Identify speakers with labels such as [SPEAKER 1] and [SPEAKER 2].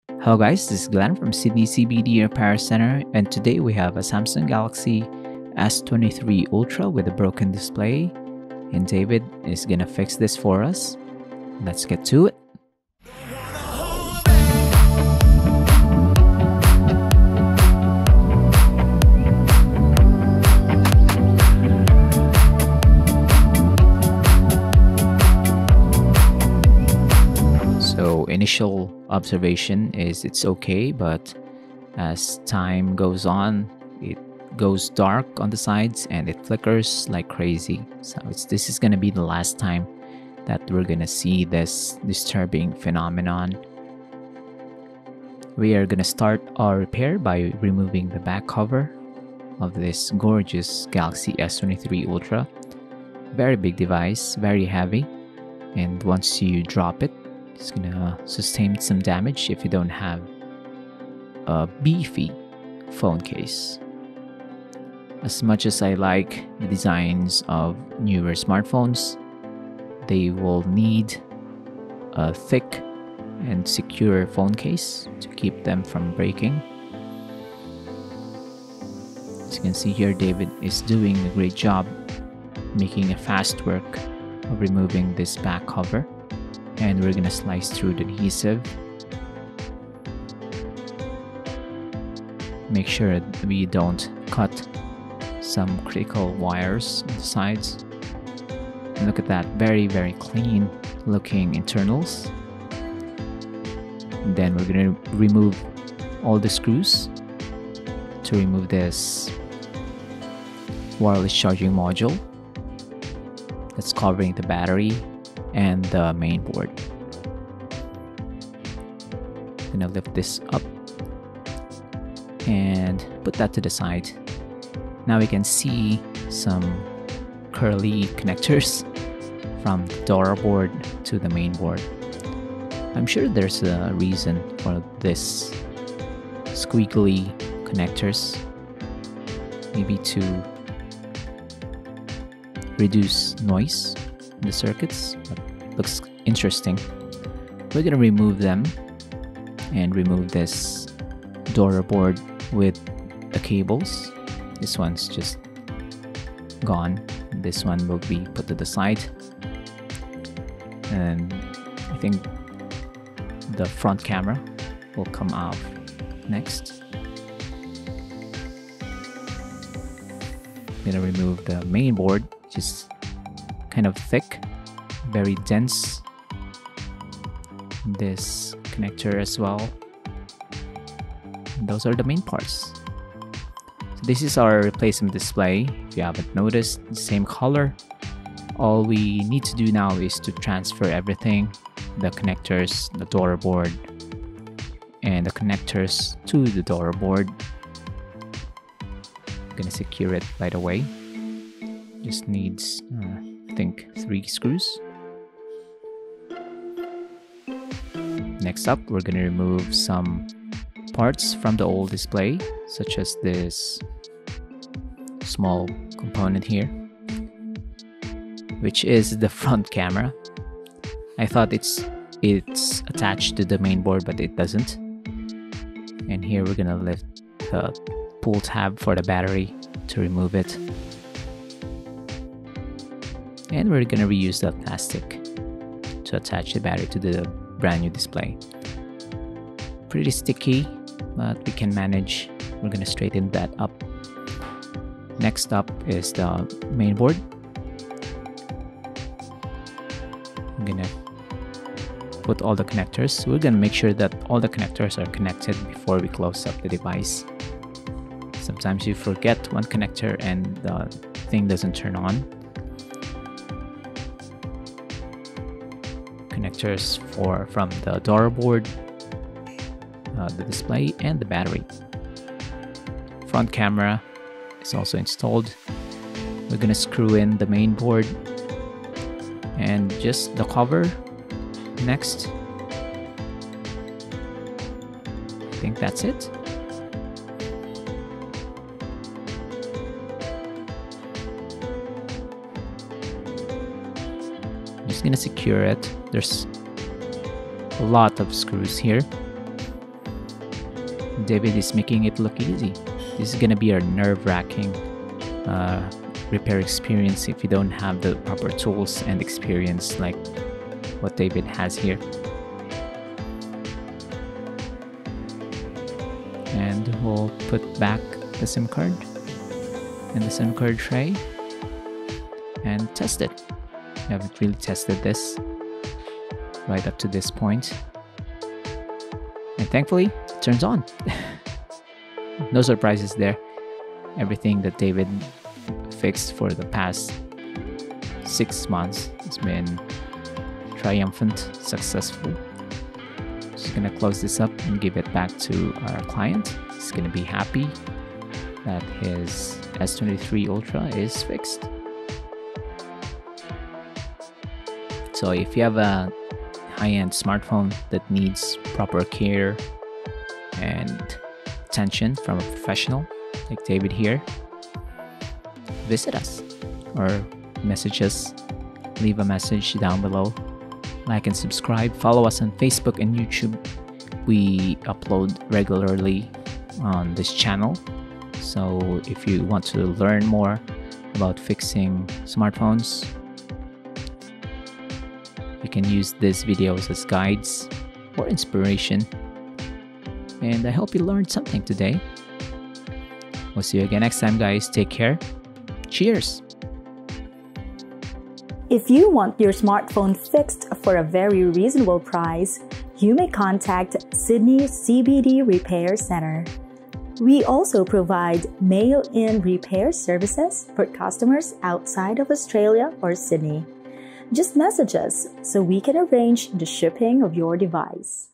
[SPEAKER 1] Hello guys, this is Glenn from Sydney CBD Repair Center, and today we have a Samsung Galaxy S23 Ultra with a broken display, and David is gonna fix this for us. Let's get to it. So initial observation is it's okay, but as time goes on, it goes dark on the sides and it flickers like crazy. So this is gonna be the last time that we're gonna see this disturbing phenomenon. We are gonna start our repair by removing the back cover of this gorgeous Galaxy S23 Ultra. Very big device, very heavy, and once you drop it, it's gonna sustain some damage if you don't have a beefy phone case. As much as I like the designs of newer smartphones, they will need a thick and secure phone case to keep them from breaking. As you can see here, David is doing a great job making a fast work of removing this back cover. And we're gonna slice through the adhesive. Make sure that we don't cut some critical wires on the sides. And look at that, very clean looking internals. And then we're gonna remove all the screws to remove this wireless charging module that's covering the battery and the main board. Gonna lift this up and put that to the side. Now we can see some curly connectors from the door board to the main board. I'm sure there's a reason for this squiggly connectors, maybe to reduce noise in the circuits, but looks interesting. We're gonna remove them and remove this door board with the cables. This one's just gone. This one will be put to the side, and I think the front camera will come out next. I'm gonna remove the main board, which is kind of thick, very dense. This connector as well. And those are the main parts. So this is our replacement display. If you haven't noticed, the same color. All we need to do now is to transfer everything, the connectors, the door board, and the connectors to the door board. I'm gonna secure it right away. Just needs I think 3 screws. Next up, we're gonna remove some parts from the old display, such as this small component here, which is the front camera. I thought it's attached to the main board, but it doesn't. And here we're gonna lift the pull tab for the battery to remove it. And we're gonna reuse that plastic to attach the battery to the brand new display. Pretty sticky, but we can manage. We're gonna straighten that up. Next up is the main board. I'm gonna put all the connectors. We're gonna make sure that all the connectors are connected before we close up the device. Sometimes you forget one connector and the thing doesn't turn on. Connectors from the door board, the display, and the battery. Front camera is also installed. We're gonna screw in the main board and just the cover next. I think that's it. Just gonna secure it. There's a lot of screws here. David is making it look easy. This is gonna be a nerve-wracking repair experience if you don't have the proper tools and experience like what David has here. And we'll put back the SIM card in the SIM card tray and test it. I haven't really tested this right up to this point, and thankfully it turns on. No surprises there. Everything that David fixed for the past 6 months has been triumphant, successful. Just gonna close this up and give it back to our client. He's gonna be happy that his S23 Ultra is fixed. So if you have a high-end smartphone that needs proper care and attention from a professional like David here, visit us or message us, leave a message down below. Like and subscribe. Follow us on Facebook and YouTube. We upload regularly on this channel. So if you want to learn more about fixing smartphones, you can use these videos as guides or inspiration. And I hope you learned something today. We'll see you again next time, guys. Take care. Cheers!
[SPEAKER 2] If you want your smartphone fixed for a very reasonable price, you may contact Sydney CBD Repair Center. We also provide mail-in repair services for customers outside of Australia or Sydney. Just message us so we can arrange the shipping of your device.